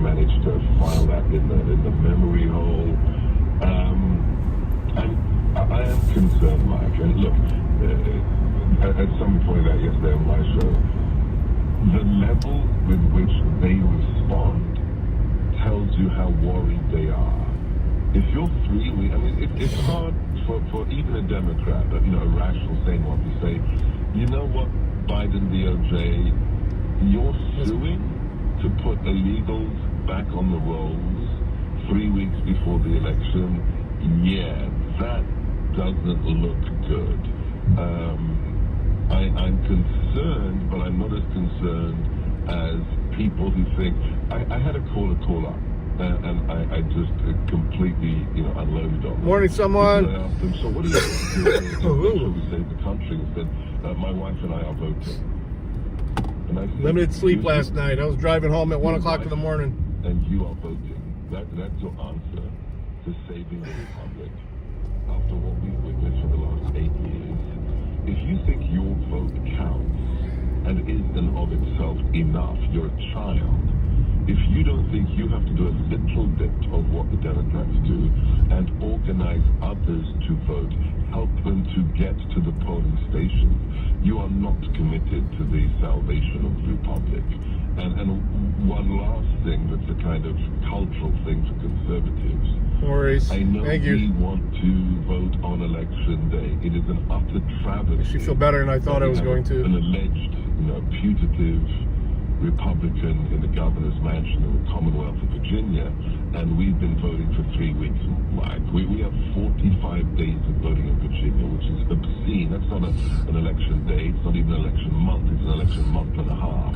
managed to file that in the memory hole. And I am concerned, Mike. And look, as someone pointed out yesterday on my show, the level with which they respond tells you how worried they are. If you're 3 weeks, I mean, it's hard for even a Democrat, a rational, sane one to say, you know what, Biden DOJ, you're suing to put illegals back on the rolls 3 weeks before the election. Yeah, that doesn't look good. I'm concerned, but I'm not as concerned as people who think. I had a caller call up, and I just completely, unloaded on them. Morning, someone. I asked them, so what are you doing to save the country? And said, my wife and I are voting. And I said, limited sleep last night. I was driving home at 1 o'clock in the morning. And you are voting. That's your answer to saving the republic after what we've witnessed for the last 8 years. If you think your vote counts and is in of itself enough, you're a child. If you don't think you have to do a little bit of what the Democrats do and organize others to vote, help them to get to the polling station, you are not committed to the salvation of the republic. And one last thing that's a kind of cultural thing for conservatives. No worries. I know Thank you. we want to vote on election day. It is an utter travesty. Makes you feel better than I thought I was going to. An alleged, putative Republican in the governor's mansion in the Commonwealth of Virginia, and we've been voting for 3 weeks, Mike. We have 45 days of voting in Virginia, which is obscene. That's not an election day. It's not even an election month. It's an election month and a half.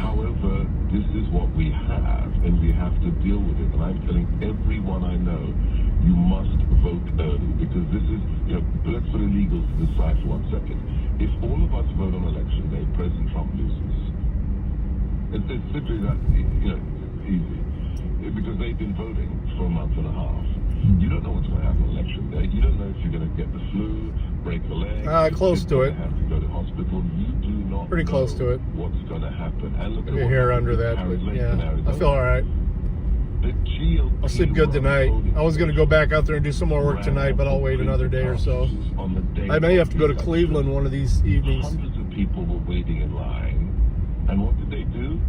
However, this is what we have, and we have to deal with it. And I'm telling everyone I know, you must vote early, because this is, let's put illegals to the side for 1 second. If all of us vote on election day, President Trump loses. It's simply that, easy. Because they've been voting for a month and a half. You don't know what's going to happen on election day. You don't know if you're going to get the flu, break a leg. Close to it. Have to go to hospital. You do not Pretty close to it. What's going to happen. And look at Your hair under that, but yeah, I feel all right. The GOP I'll sleep good tonight. I was going to go back out there and do some more work tonight, but I'll wait another day or so. I may have to go to Cleveland one of these evenings. Hundreds of people were waiting in line, and what did they do?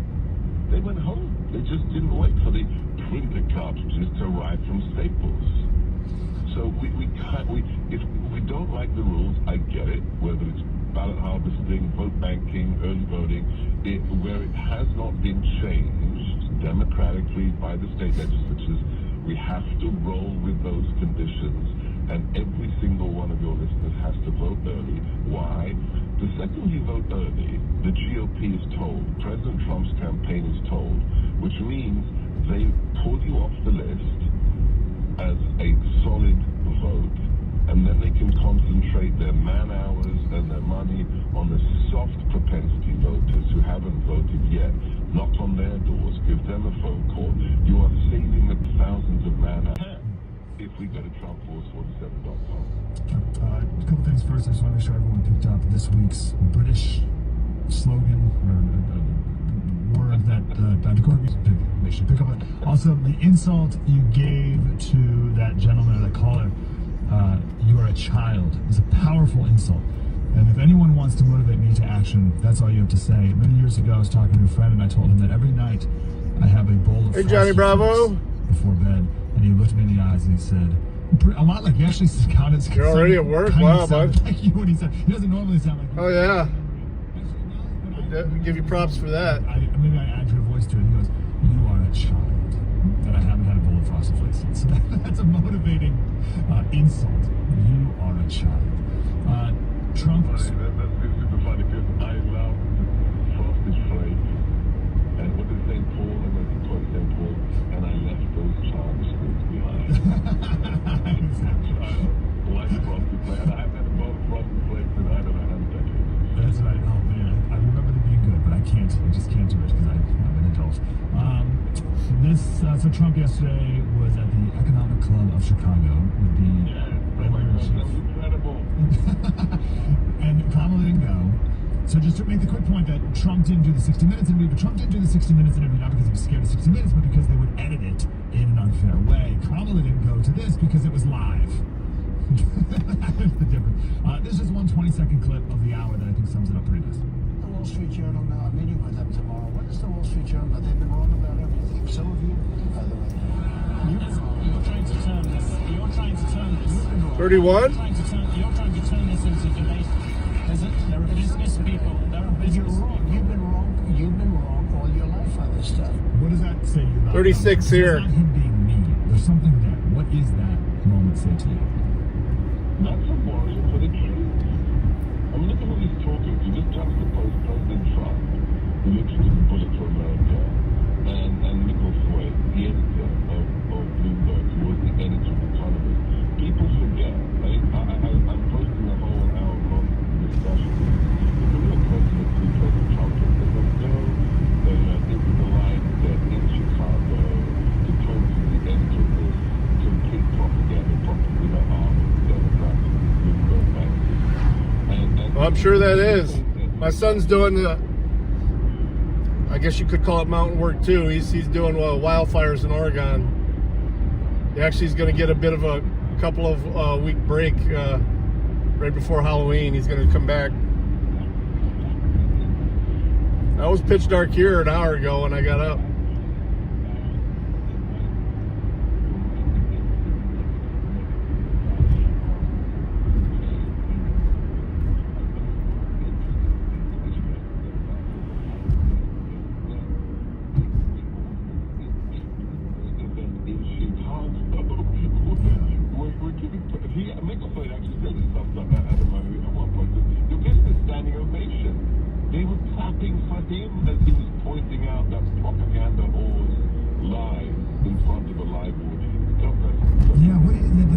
They went home. They just didn't wait for the printer cartridges to arrive from Staples. So if we don't like the rules, I get it, whether it's ballot harvesting, vote banking, early voting, where it has not been changed democratically by the state legislatures, we have to roll with those conditions, and every single one of your listeners has to vote early. Why? The second you vote early, the GOP is told, President Trump's campaign is told, which means they pull you off the list as a solid vote, and then they can concentrate their man hours and their money on the soft propensity voters who haven't voted yet. Knock on their doors, give them a phone call. You are saving the thousands of man hours if we go to TrumpForce47.com. A couple things first. I just want to make sure everyone picked up this week's British slogan or word that Dr. Corby should pick up on. Also, the insult you gave to that gentleman or that caller, you are a child, is a powerful insult. And if anyone wants to motivate me to action, that's all you have to say. Many years ago, I was talking to a friend, and I told him that every night I have a bowl of Hey, Johnny Bravo. before bed, and he looked me in the eyes and he said, a lot like he actually sounded. You're already at work? Wow, bud. Like you when he said. He doesn't normally sound like you. Oh, yeah. We give you props for that. Maybe I add your voice to it. He goes, you are a child. And I haven't had a bowl of Frosted Flakes since. So that's a motivating insult. You are a child. Trump. That's super funny because I love Frosted Flakes. And what did St. Paul? I went to St. Paul, and I left those child schools behind. Exactly. Like Frosted Flakes. And I haven't had a bowl of Frosted Flakes in I don't know how many decades. That's right. Oh man, I remember them being good, but I just can't do it because I'm an adult. So Trump yesterday was at the Economic Club of Chicago with the Incredible. and Kamala didn't go. So just to make the quick point that Trump didn't do the 60 Minutes interview, but Trump didn't do the 60 Minutes interview not because he was scared of 60 Minutes, but because they did it in an unfair way. Kamala didn't go to this because it was live. That's the difference. This is one 20-second clip of the hour that I think sums it up pretty nice. The Wall Street Journal now. I'm meeting with them tomorrow. What is the Wall Street Journal? They've been wrong about everything. So have you, by the way. You're trying to turn this. You're trying to turn this. 31? You're trying to turn this into debate. There are business people. There are business. You're wrong. You've been wrong. You've been wrong all your life on this stuff. What does that say to you about 36 here. It's not him being mean. There's something there. What is that moment say to you? That's a warrior for the truth. I mean, look at who he's talking to. Just juxtapose President Trump, who literally took a bullet for America, and Michael Floyd, the editor of Bloomberg, who was the editor of Economist. People forget. I'm posting a whole hour-long discussion. The real question is who President Trump is. They don't go into the line in Chicago to talk to the editor of this complete propaganda arm of the Democrats, Bloomberg magazine. Well, I'm sure that is. My son's doing the, I guess you could call it mountain work too. He's doing wildfires in Oregon. Actually, he's going to get a bit of a couple of week break right before Halloween. He's going to come back. I was pitch dark here an hour ago when I got up.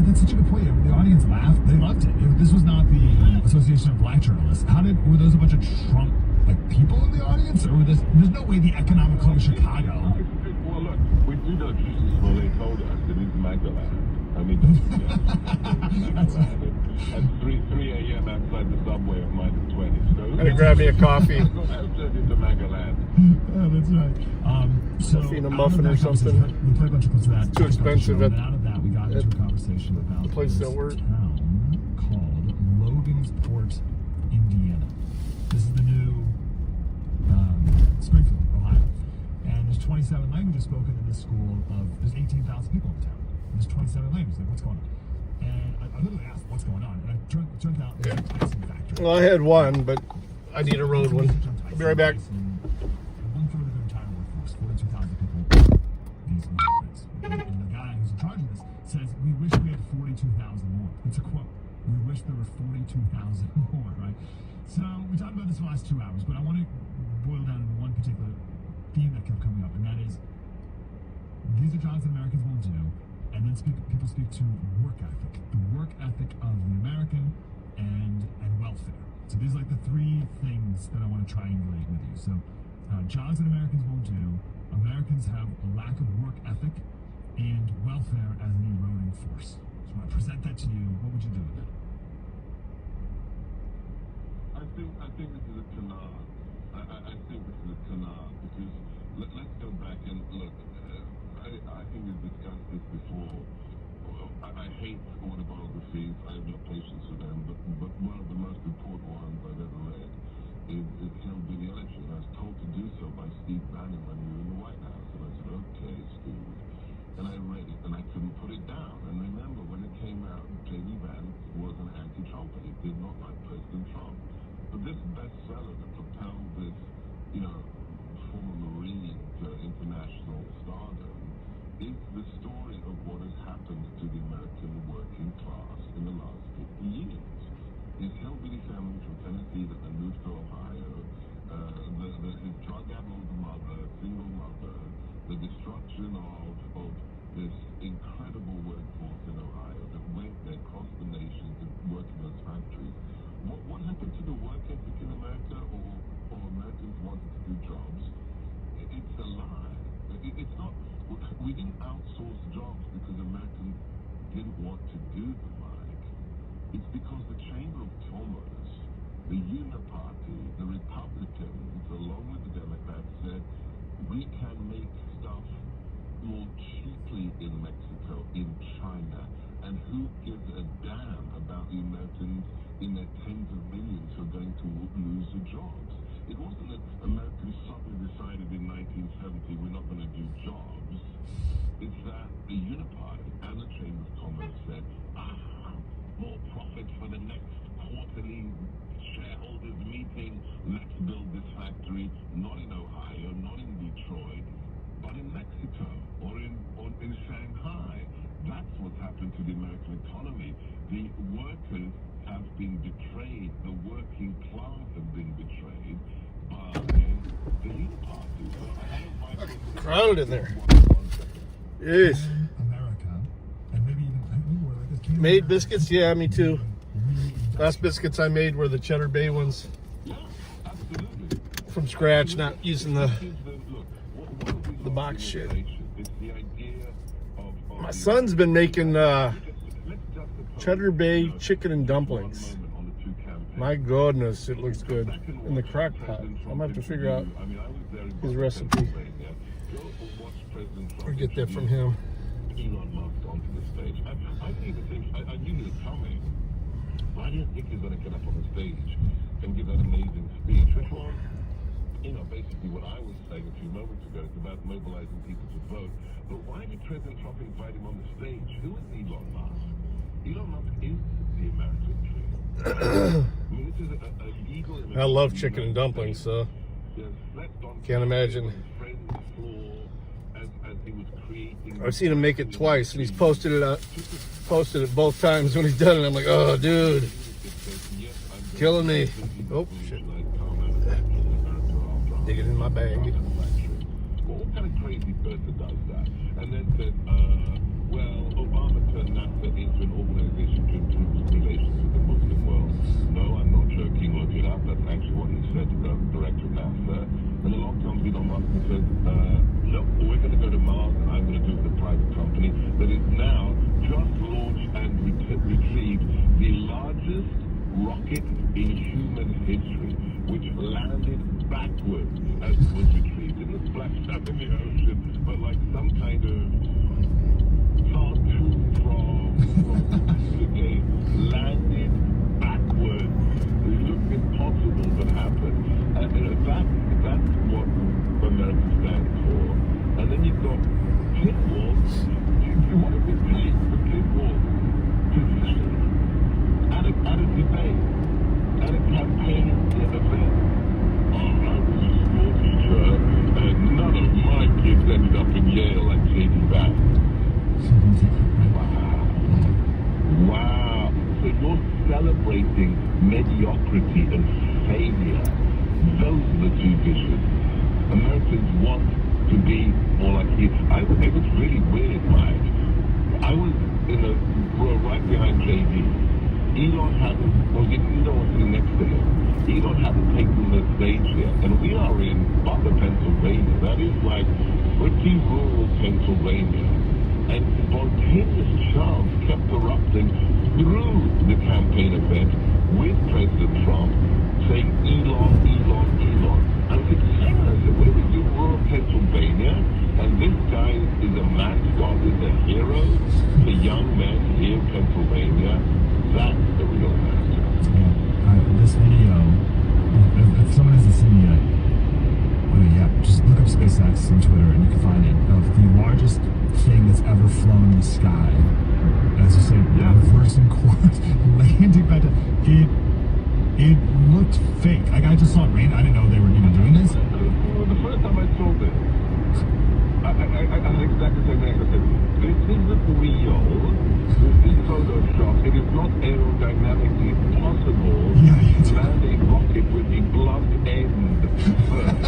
That's such a good point. The audience laughed. They loved it. This was not the Association of Black Journalists. Were those a bunch of Trump people in the audience, or there's no way the Economic Club of Chicago? Well, look, we do know Jesus. Well, they told us it is Magdalene. I mean, that's at 3 a.m. outside the subway at -20. So Gotta grab me a coffee. I'll turn into Magdalene. Oh, that's right. So Coffee and a muffin or something. We played a bunch of clips of that. It's too expensive And out of that, we got into a conversation about the place that we're town called Logansport, Indiana. This is the new Springfield, Ohio. And there's 27 languages spoken in this school. There's 18,000 people in town. There's 27 languages. Like, what's going on? And I literally asked, what's going on? And it turned out there's an icing factory. Well, I had one, but I need a road one. I'll be right back. 1/3 of their entire workforce, 42,000 people, these migrants. And the guy who's in charge of this says, we wish we had 42,000 more. It's a quote. We wish there were 42,000 more, right? So we talked about this for the last 2 hours, but I want to boil down into one particular theme that kept coming up, and that is, these are jobs that Americans won't do, and then people speak to work ethic, the work ethic of the American and welfare. So these are like the three things that I want to triangulate with you. So jobs that Americans won't do, Americans have a lack of work ethic, and welfare as an eroding force. So when I present that to you, what would you do with it? I think this is a canard. I think this is a canard because let's go back and look. I think we've discussed this before. I hate autobiographies. I have no patience with them. But one of the most important ones I've ever read is Hillbilly Elegy. And I was told to do so by Steve Bannon when we were in the White House. And I said, okay, Steve. And I read it, and I couldn't put it down. And remember, when it came out, J.D. Vance was an anti-Trumper. He did not like President Trump. But this bestseller that propelled this, former Marine to international stardom is the story of what has happened to the American working class in the last 50 years. His hillbilly family from Tennessee that they moved to Ohio, his drug-addled mother, single mother, the destruction of this incredible workforce in Ohio that went there across the nation to work in those factories. What happened to the work ethic in America, or Americans wanted to do jobs? It's a lie. It's not. We didn't outsource jobs because Americans didn't want to do them, Mike. It's because the Chamber of Commerce, the Uniparty, the Republicans, along with the Democrats, said we can make stuff more cheaply in Mexico, in China, and who gives a damn about the Americans in their tens of millions who are going to lose their jobs? It wasn't that Americans suddenly decided in 1970 we're not going to do jobs. It's that the Uniparty and the Chamber of Commerce said, more profits for the next quarterly shareholders meeting. Let's build this factory, not in Ohio, not in Detroit, but in Mexico or in Shanghai. That's what's happened to the American economy. The workers have been betrayed. The working class have been betrayed by the Uniparty. Crowded in there. Yes. America, and maybe even we're like this. Made biscuits? Yeah, me too. Last biscuits I made were the Cheddar Bay ones. Yeah, absolutely. From scratch, not using the box shit. It's the idea of My son's been making Cheddar Bay chicken and dumplings. My goodness, it looks good in the crock pot. I'm gonna have to figure out his recipe or get that from him. Elon Musk onto the stage. I knew he was coming. I didn't think he was going to get up on the stage and give that amazing speech, which was, basically what I was saying a few moments ago. It's about mobilizing people to vote. But why did President Trump invite him on the stage? Who is Elon Musk? Elon Musk is the American dream. I mean, this is a legal... I love chicken and dumplings, so can't imagine. I've seen him make it twice, and he's posted it both times when he's done it. I'm like, oh, dude, killing me. Oh, shit. Dig it in my bag. Well, what kind of crazy person does that? And then said, Obama turned NASA into an organization to improve relations with the Muslim world. No, I'm not joking. Look it up. That's actually what he said to the director of NASA. And along comes Elon Musk and says, look, we're going to go to Mars, and I'm going to do it with a private company that is now just launched and retrieved the largest rocket in human history, which landed backwards as it was retrieved. It was splashed up in the ocean, but like some kind of cartoon from the game, landed backwards. It looked impossible, but happened. And that's what America stands for. And then you've got Tim Walz. What is it paying for Tim Walz to say at a debate, at a campaign event? I was a school teacher, and none of my kids ended up in Yale like J.D. Vance. Wow. So you're celebrating mediocrity and failure. Those are the two visions. Americans want to be more like you. It was really weird, Mike. I was in a row right behind JD. Elon was sitting next to him. Elon hadn't taken the stage yet. And we are in Butler, Pennsylvania. That is like pretty rural Pennsylvania. And spontaneous chants kept erupting through the campaign event with President Trump saying Elon, Elon, Elon. I was like, I said, where is you, rural Pennsylvania? And this guy is a mascot, is a hero to young men here in Pennsylvania. That's the real master. This video, if someone hasn't seen it yet, just look up SpaceX on Twitter and you can find it, of the largest thing that's ever flown in the sky. As you said, reversing course, landing back to it looked fake. I just saw it rain. I didn't know they were even doing this. The first time I saw this, I had exactly the same thing. I said, this isn't real. This is Photoshop. It is not aerodynamically possible to land a rocket with the blunt end first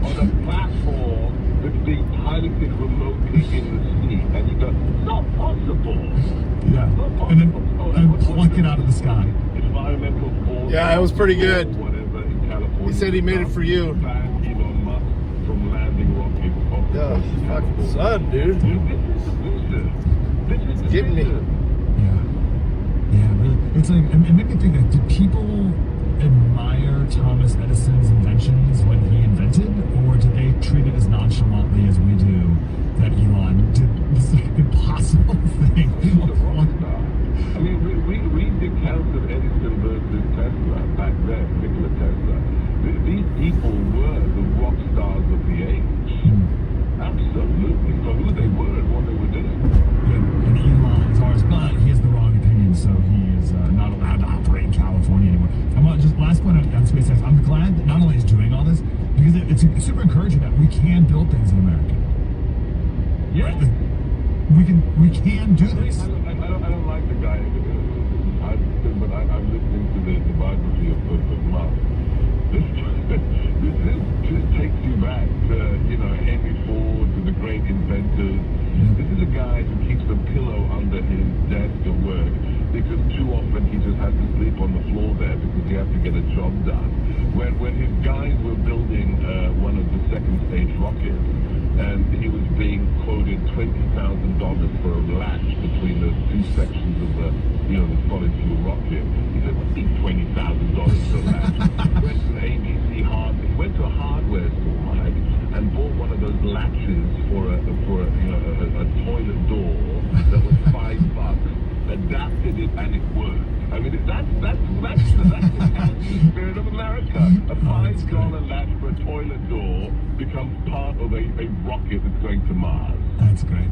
on a platform that's being piloted remotely in the sea. And you go, not possible. Yeah. And then pluck it out of the sky. Environmental force. Yeah, it was pretty good. Whatever in California. He said he made it for you. Ban Elon Musk from landing rockets off the coast of fucking California. son, dude. This is the vision. This is the Getting me. vision. Yeah, really. It's like, it made me think, did people admire Thomas Edison's inventions when he invented, or did they treat it as nonchalantly as we do that Elon did this impossible thing. He's a rock star. I mean, read the accounts of Edison versus Tesla back then, Nikola Tesla. These people were the rock stars of the age. Absolutely. For who they were and what they were doing. And Elon is ours, but he has the wrong opinion, so he is not allowed to operate in California anymore. Just last point on SpaceX, I'm glad that not only he's doing all this, because it's super encouraging that we can build things in America. Yeah. Right? We can do this. I don't like the guy, but I'm listening to the biography of Musk. This takes you back to, Henry Ford, to the great inventors. This is a guy who keeps a pillow under his desk at work because too often he just has to sleep on the floor there because he has to get a job done. When his guys were building one of the second stage rockets, and he was being quoted $20,000 for a latch between the two sections of the solid fuel rocket. He said, "What is $20,000 for a latch?" He went to the ABC hardware. He went to a hardware store, Mike, and bought one of those latches for a toilet door that was $5. Adapted it and it worked. I mean, that's the spirit of America. A $5 latch for a toilet door becomes part of a rocket that's going to Mars. That's great.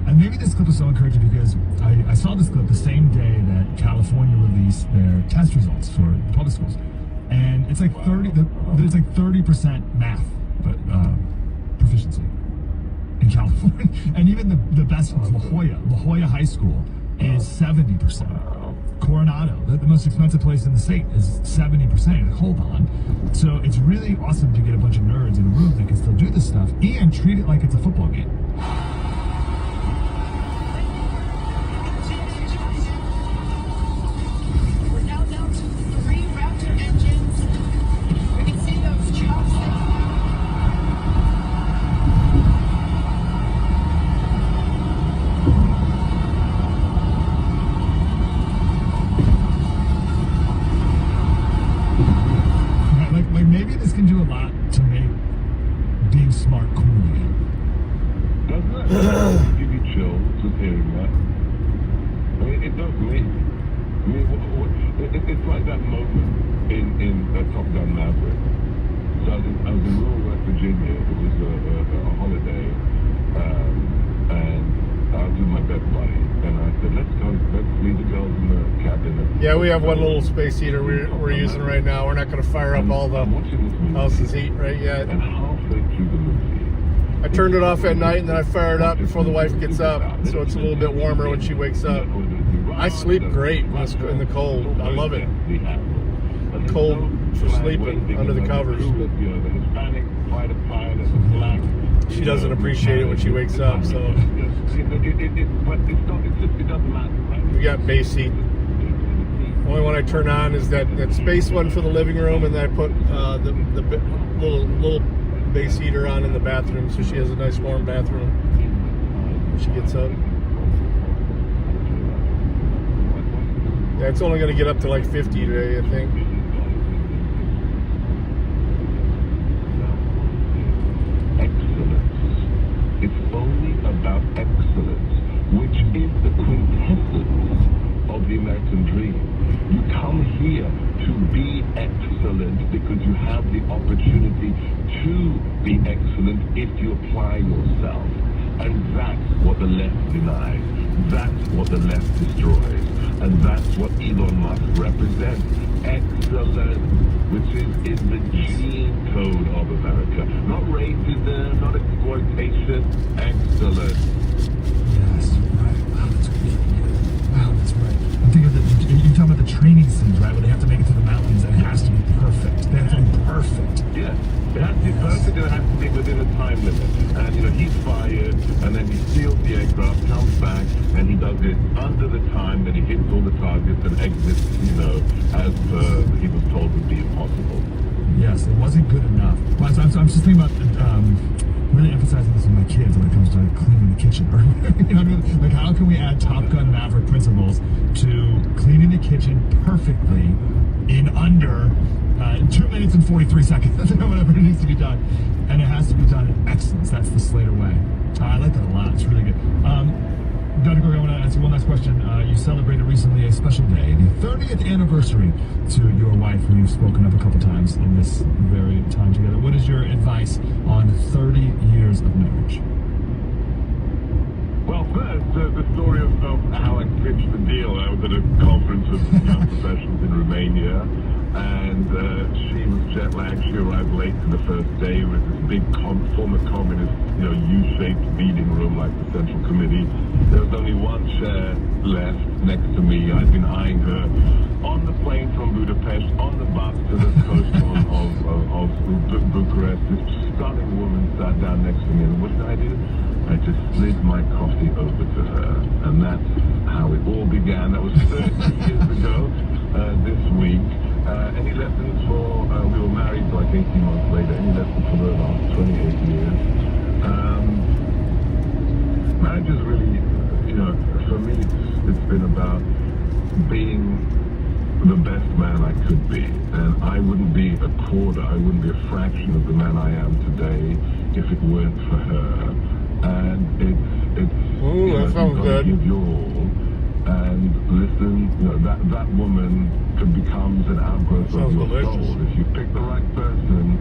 And maybe this clip was so encouraging because I saw this clip the same day that California released their test results for public schools, and it's like 30% math, but proficiency in California, and even the best ones, La Jolla High School is 70%. Coronado, the most expensive place in the state, is 70%. Hold on. So it's really awesome to get a bunch of nerds in a room that can still do this stuff and treat it like it's a football game. We're now down to 3 Raptor engines. We can see those chops there. Maybe this can do a lot to make being smart cool again. Doesn't it? Give you chills just hearing that. I mean, it does me. I mean, it's like that moment in Top Gun Maverick. So I was in rural West Virginia. It was a holiday, and I was with my best buddy, and I said, let's leave the girls in the cabin. Yeah, we have one little space heater we're using right now. We're not going to fire up all the house's heat right yet. And halfway through the movie, I turned it off at night and then I fire it up before the wife gets up, so it's a little bit warmer when she wakes up. I sleep great in the cold. I love it. Cold for sleeping under the covers. She doesn't appreciate it when she wakes up, so we got base heat. The only one I turn on is that space one for the living room, and then I put the little base heater on in the bathroom, so she has a nice warm bathroom when she gets up. Yeah, it's only going to get up to like 50 today, I think. Excellence. It's only about excellence, which is the quintessence of the American dream. You come here to be excellent because you have the opportunity to be excellent if you apply yourself. And that's what the left denies. That's what the left destroys. And that's what Elon Musk represents. Excellence, which is in the gene code of America. Not racism, not exploitation, excellence. Yes, right. Wow, that's really good. Wow, that's right. I'm thinking of you're talking about the training scenes, right? Where they have to make it to the mountains and it has to be perfect. They have to be perfect. Yeah. It has to be perfect and it has to be within a time limit. And, he's fired and then he steals the aircraft, comes back, and he does it under the time, then he hits all the targets and exits, as he was told would be impossible. Yes, it wasn't good enough. Well, so I'm just thinking about really emphasizing this with my kids when it comes to cleaning the kitchen. You know what I mean? Like, how can we add Top Gun Maverick principles to cleaning the kitchen perfectly in under 2 minutes and 43 seconds, whatever it needs to be done. And it has to be done in excellence. That's the Slater way. I like that a lot. It's really good. Dr. Gorg, I want to ask you one last question. You celebrated recently a special day, the 30th anniversary to your wife, who you've spoken of a couple times in this very time together. What is your advice on 30 years of marriage? Well, first, the story of how I pitched the deal. I was at a conference of young professionals in Romania, and she was jet lagged. She arrived late to the first day. It was this big former communist, U-shaped meeting room like the Central Committee. There was only one chair left next to me. I'd been eyeing her on the plane from Budapest, on the bus to the coast of Bucharest. This stunning woman sat down next to me, and what did I do? I just slid my coffee over to her, and that's how it all began. That was 30 years ago this week. Any lessons for, we were married like 18 months later, any lessons for the last 28 years? Marriage is really, for me, it's been about being the best man I could be. And I wouldn't be a quarter, I wouldn't be a fraction of the man I am today if it weren't for her. And Ooh, that sounds good. Give your all, and listen. That woman becomes an outgrowth of your soul. If you pick the right person,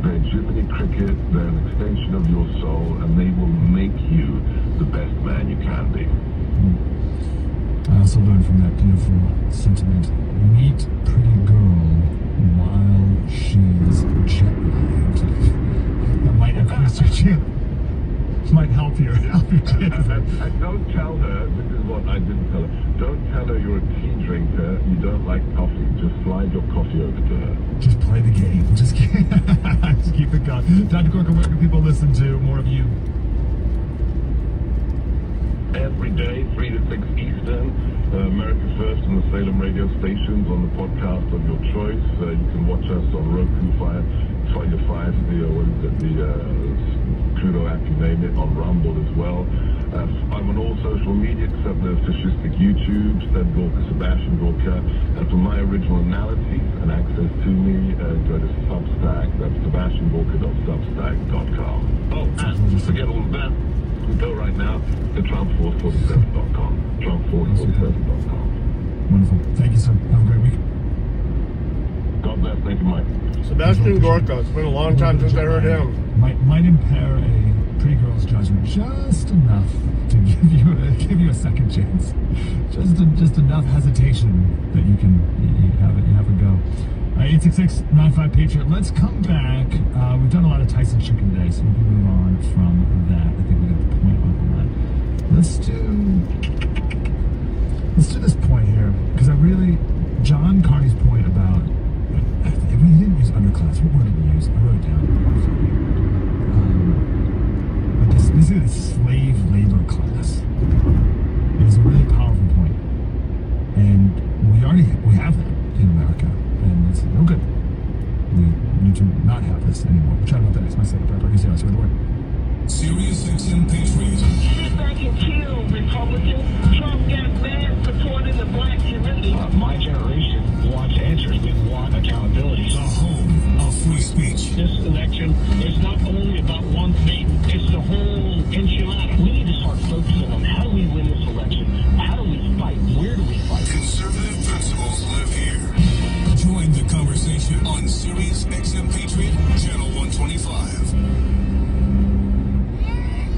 they're Jiminy Cricket. They're an extension of your soul, and they will make you the best man you can be. I also learned from that beautiful sentiment: meet pretty girl while she's jet lagged. That might increase your chance. Might help your chance. And don't tell her, this is what I didn't tell her, don't tell her you're a tea drinker, you don't like coffee, just slide your coffee over to her. Just play the game. Just keep it going. Dr. Gorg, where can people listen to more of you? Every day, 3 to 6 Eastern, America First and the Salem radio stations on the podcast of your choice. You can watch us on Roku, Fire, Pluto app, you name it, on Rumble as well. I'm on all social media except the fascistic YouTube, Sebastian Gorka. And for my original analyses and access to me, go to Substack. That's sebastiangorka.substack.com. Oh, and forget all of that. Go right now to Trump447.com. Trump447.com. Wonderful. Thank you, sir. Have a great week. God bless. Thank you, Mike. Sebastian Gorka. It's been a long time since I heard him. Might impair a pretty girl's judgment just enough to give you a second chance. Just enough hesitation that you have a go. 866-95-PATRIOT. Let's come back. We've done a lot of Tyson chicken today, so we can move on from that. I think we got the point on that. Let's do this point here, because John Carney's point about, he didn't use underclass. What word did he use? I wrote it down. Basically, the slave labor class is a really powerful point, and we have that in America, and it's no good. We need to not have this anymore. We'll chat about that next. My second part. Here's the word. Sirius XM Patriot. Sit back and kill, Republicans. Trump got mad supporting the black community. My generation wants answers. We want accountability. The home of free speech. This election is not only about one thing, it's the whole enchilada. We need to start focusing on how do we win this election? How do we fight? Where do we fight? Conservative principles live here. Join the conversation on Sirius XM Patriot, Channel 125.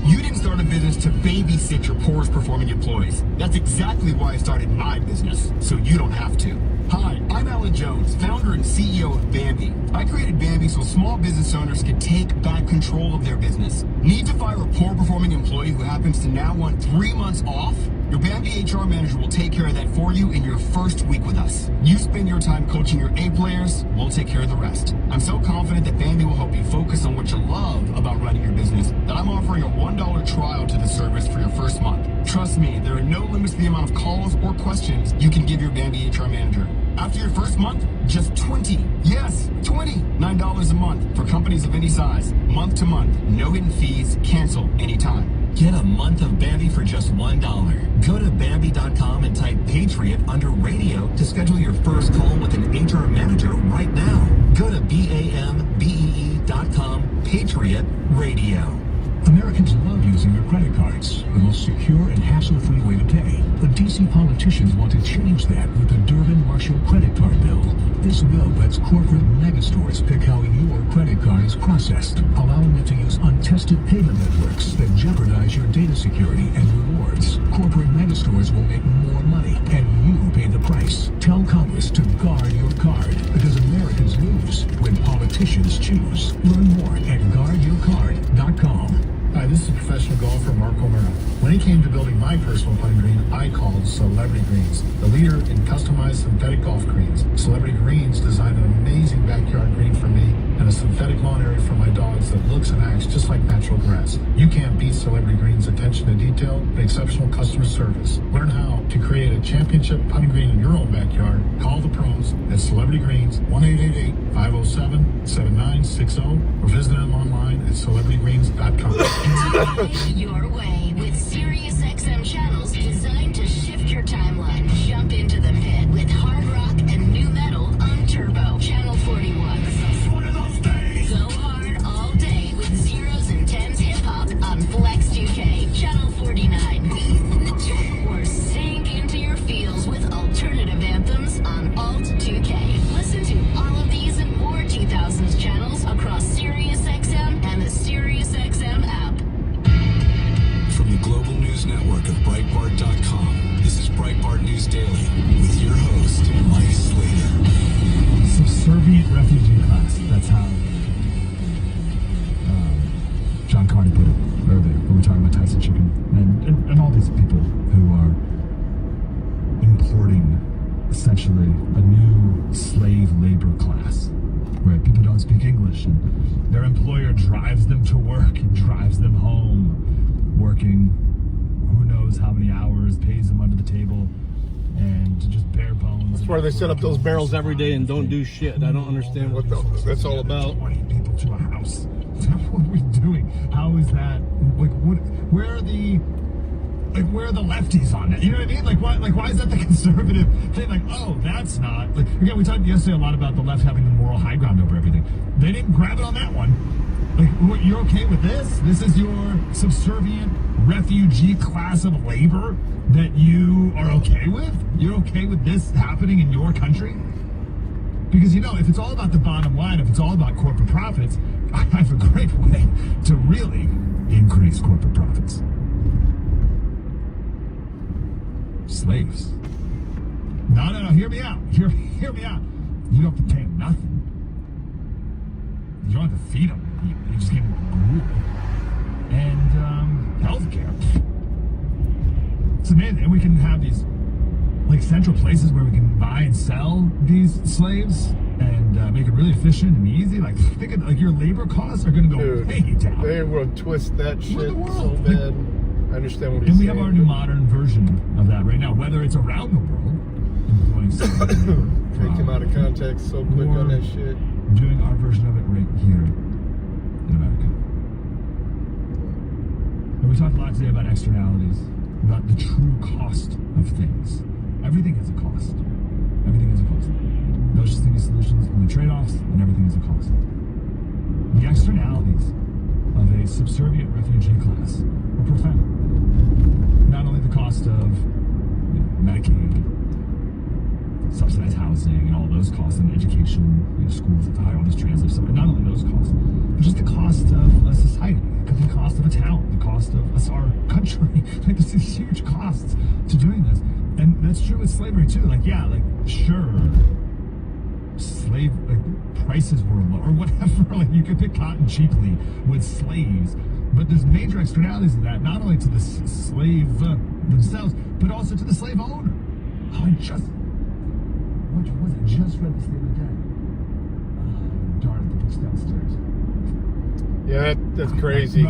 You didn't start a business to babysit your poorest performing employees. That's exactly why I started my business, so you don't have to. Hi, I'm Alan Jones, founder and CEO of Bambi. I created Bambi so small business owners can take back control of their business. Need to fire a poor performing employee who happens to now want 3 months off? Your Bambi HR manager will take care of that for you in your first week with us. You spend your time coaching your A players, we'll take care of the rest. I'm so confident that Bambi will help you focus on what you love about running your business that I'm offering a $1 trial to the service for your first month. Trust me, there are no limits to the amount of calls or questions you can give your Bambi HR manager. After your first month, just $29 a month for companies of any size, month to month, no hidden fees, cancel anytime. Get a month of Bambi for just $1. Go to Bambi.com and type Patriot under radio to schedule your first call with an HR manager right now. BAMBEE.com Patriot Radio. Americans love using their credit cards, the most secure and hassle-free way to pay. But D.C. politicians want to change that with the Durbin-Marshall credit card bill. This bill lets corporate megastores pick how your credit card is processed, allowing it to use untested payment networks that jeopardize your data security and rewards. Corporate megastores will make more money, and you pay the price. Tell Congress to guard your card, because Americans lose when politicians choose. Learn more at guardyourcard.com. Hi, this is professional golfer Mark O'Mara. When it came to building my personal putting green, I called Celebrity Greens, the leader in customized synthetic golf greens. Celebrity Greens designed an amazing backyard green for me and a synthetic lawn area for my dogs that looks and acts just like natural grass. You can't beat Celebrity Greens' attention to detail and exceptional customer service. Learn how to create a championship putting green in your own backyard. Call the pros at Celebrity Greens, 1-888-507-7960, or visit them online at celebritygreens.com. Your way with SiriusXM channels designed to shift your timeline. Jump into the pit with hard rock and new metal on Turbo. Channel 41. Go hard all day with zeros and tens hip hop on Flex 2K. Channel 49. Or sink into your feels with alternative anthems on Alt 2K. Listen to all of these and more 2000s channels across SiriusXM and the SiriusXM app. From the Global News Network of Breitbart.com, this is Breitbart News Daily with your host, Mike Slater. Subservient refugee class. That's how John Carney put it earlier when we were talking about Tyson Chicken and all these people who are importing essentially a new slave labor class where people don't speak English and their employer drives them to work and drives them home, working who knows how many hours, pays them under the table, and to just bare bones. That's why they set up those barrels every day and don't do shit. I don't understand what that's all about. 20 people to a house. What are we doing? How is that? Like, what? Where are the lefties on that? You know what I mean? Like, why is that the conservative thing? Like, oh, that's not. Like, again, we talked yesterday a lot about the left having the moral high ground over everything. They didn't grab it on that one. Like, what, you're okay with this? This is your subservient refugee class of labor that you are okay with? You're okay with this happening in your country? Because, you know, if it's all about the bottom line, if it's all about corporate profits, I have a great way to really increase corporate profits. Slaves. No, hear me out. Hear me out. You don't have to pay them nothing. You don't have to feed them. You just give them gruel. And healthcare. It's amazing. And we can have these like central places where we can buy and sell these slaves and make it really efficient and easy. Like, think of, like, your labor costs are going to go way down. They will twist that shit so bad. I understand what he's saying. And we have our new modern version of that right now, whether it's around the world, employing slaves, take him out of context so quick on that shit. Doing our version of it right here in America. And we talked a lot today about externalities, about the true cost of things. Everything has a cost. Everything has a cost. No such thing as solutions, only trade-offs, and everything has a cost. The externalities of a subservient refugee class are profound. Not only the cost of Medicaid, subsidized housing, and all those costs, and education, schools that hire all these translator stuff, and not only those costs, but just the cost of a society, the cost of a town, the cost of us, our country. Like, there's these huge costs to doing this. And that's true with slavery too. Like, yeah, like, sure, slave prices were low or whatever. Like, you could pick cotton cheaply with slaves, but there's major externalities of that, not only to the slave themselves, but also to the slave owner. Oh, I just read this the other day. Darn, the book's downstairs. Yeah, that's crazy.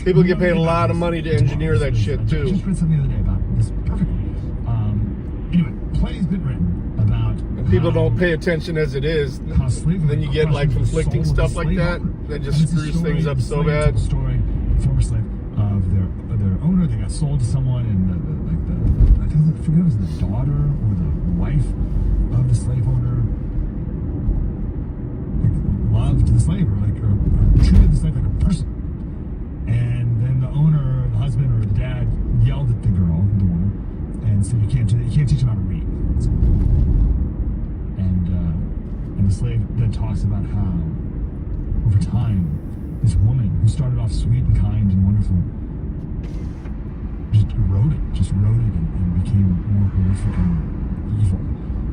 People get paid a lot of money to engineer that shit too. I just read something the other day about this perfectly. Anyway, plenty's been written about. And people don't pay attention as it is. Then you get like conflicting stuff like that. That just screws things up so bad. It's a story, former slave, of their owner. They got sold to someone, and I forget if it was the daughter or the wife of the slave owner loved the slave or treated the slave like a person. And then the owner, the husband, or the dad yelled at the girl, the woman, and said, "You can't do that. You can't teach him how to read." And the slave then talks about how, over time, this woman who started off sweet and kind and wonderful just eroded and became more horrific and evil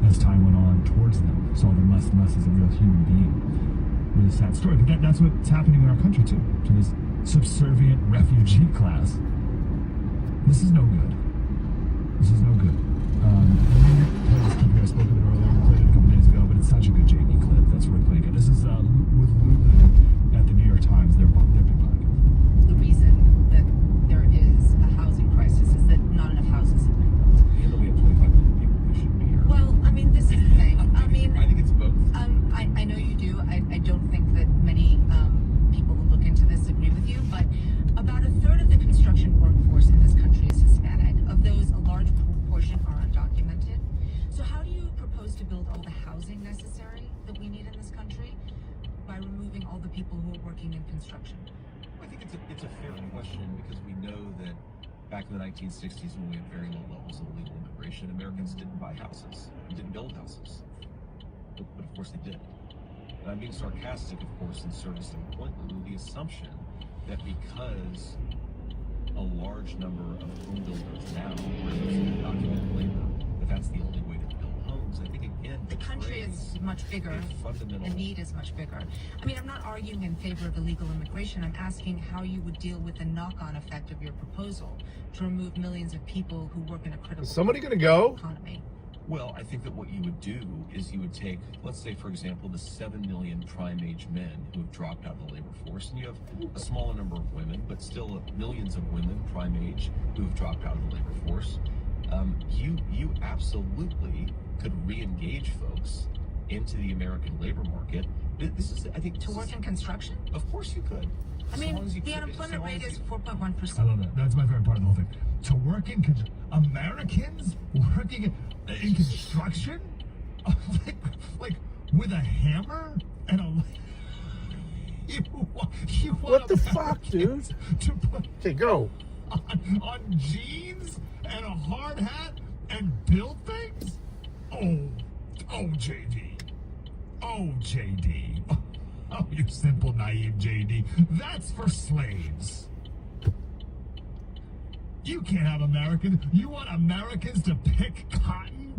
as time went on towards them. Saw them less and less as a real human being. Really sad story. But that's what's happening in our country too, to this subservient refugee class. This is no good. This is no good. I spoke of it earlier. We played it a couple days ago, but it's such a good JD clip. That's worth playing. This is with Lulu at the New York Times. Their big podcast. The reason that there is a housing crisis is that not enough houses have been built. And we have 25 million people who shouldn't be here. Well, I mean, this is the thing. I mean, I think it's both. I know you do. I don't think that many people who look into this agree with you, but about a third of the construction workforce in this country is Hispanic. Of those, a large proportion are undocumented. So how do you propose to build all the housing necessary that we need in this country by removing all the people who are working in construction? I think it's a fair question because we know that back in the 1960s when we had very low levels of illegal immigration, Americans didn't buy houses, didn't build houses. But of course they did. And I'm being sarcastic, of course, in service of the point, the assumption that because a large number of home builders now are using undocumented labor, that's the only way to build homes. I think, again, the country is much bigger. The need is much bigger. I mean, I'm not arguing in favor of illegal immigration. I'm asking how you would deal with the knock-on effect of your proposal to remove millions of people who work in a critical Is somebody going to go? economy. Well, I think that what you would do is you would take, let's say, for example, the 7 million prime-age men who have dropped out of the labor force, and you have a smaller number of women, but still millions of women prime-age who have dropped out of the labor force. You absolutely could re-engage folks into the American labor market. This is, I think, to work in construction. Of course, you could. I mean, the unemployment rate is 4.1%. I love that. That's my favorite part of the whole thing. To work in Americans working in construction, like with a hammer and a. You What the fuck, dude? Okay, go. On jeans and a hard hat and build things? Oh, JD. Oh, JD. Oh, you simple, naive JD. That's for slaves. You can't have Americans. You want Americans to pick cotton?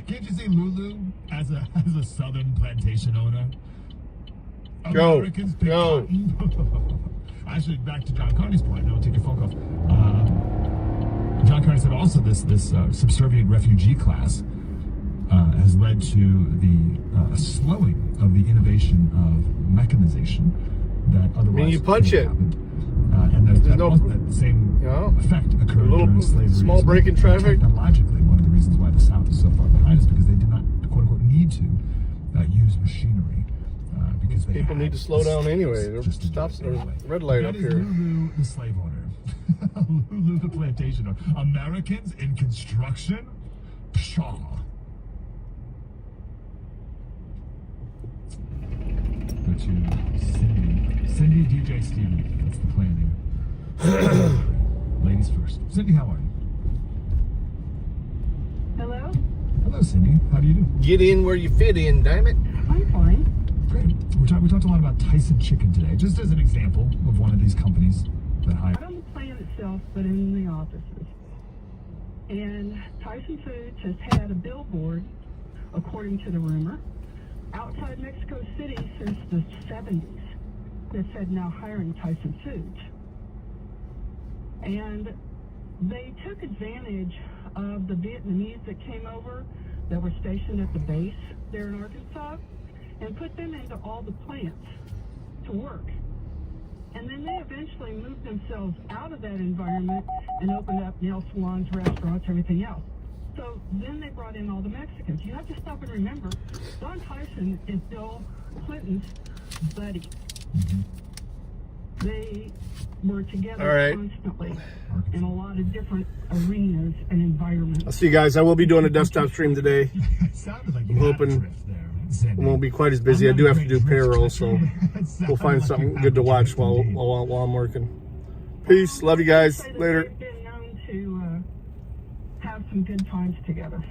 Can't you see Lulu as a southern plantation owner? Go. Americans pick Go. cotton. Actually, back to John Carney's point. No, take your phone call. John Carney said also this subservient refugee class has led to the slowing of the innovation of mechanization that otherwise you punch it. happened. And that same effect occurred during slavery. Small break in traffic. Technologically, one of the reasons why the South is so far behind is because they did not, quote unquote, need to use machinery. Because people need to slow down anyway. There's stops red light up here. Lulu, the slave owner. Lulu, the plantation owner. Americans in construction? Pshaw. Go to Cindy DJ Steven. That's the planning. Ladies first. Cindy, how are you? Hello? Hello, Cindy. How do you do? Get in where you fit in, damn it. I'm fine. Great. We talked a lot about Tyson Chicken today, just as an example of one of these companies that hire. Not on the plant itself, but in the offices. And Tyson Foods has had a billboard, according to the rumor, outside Mexico City since the 70s that said now hiring Tyson Foods. And they took advantage of the Vietnamese that came over that were stationed at the base there in Arkansas and put them into all the plants to work. And then they eventually moved themselves out of that environment and opened up nail salons, restaurants, everything else. So then they brought in all the Mexicans. You have to stop and remember, Don Tyson is Bill Clinton's buddy. Mm-hmm. They were together constantly in a lot of different arenas and environments. I'll see you guys. I will be doing a desktop stream today. It sounded like you I'm hoping. had a drift there. Sandy. won't be quite as busy. I do have to do payroll, so we'll find something good to watch while I'm working. Peace. Love you guys. Later. They've been known to have some good times together.